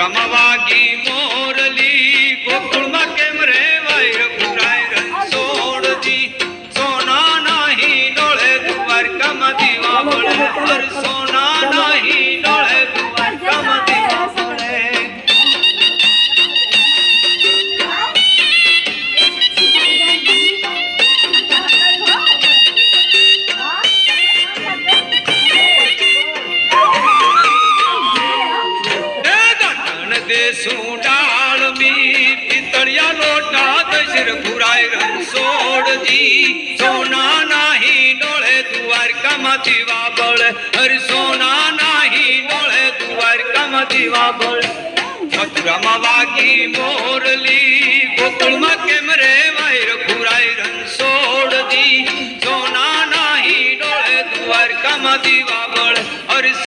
મથુરામાં વાગી મોરલી, ગોકુળમાં કેમ રેવાય રઘુરાય રણછોડજી. સોના નાહી ડોળે દ્વારકામાં દીવા બળે, હર સોના નાહી ડોળે દ્વારકામાં દીવા બળે. દેશું ડાળમી પિતળિયા લોટા દશ રઘુરાય રણછોડજી. સોના નાહી ડોળે દ્વારકામાં દીવા બળે, હર સોના નાહી ડોળે દ્વારકામાં દીવા બળે. મથુરામાં વાગી મોરલી, ગોકુળમાં કેમ રેવાય રઘુરાય રણછોડજી. સોના નાહી ડોળે દ્વારકામાં દીવા બળે, હર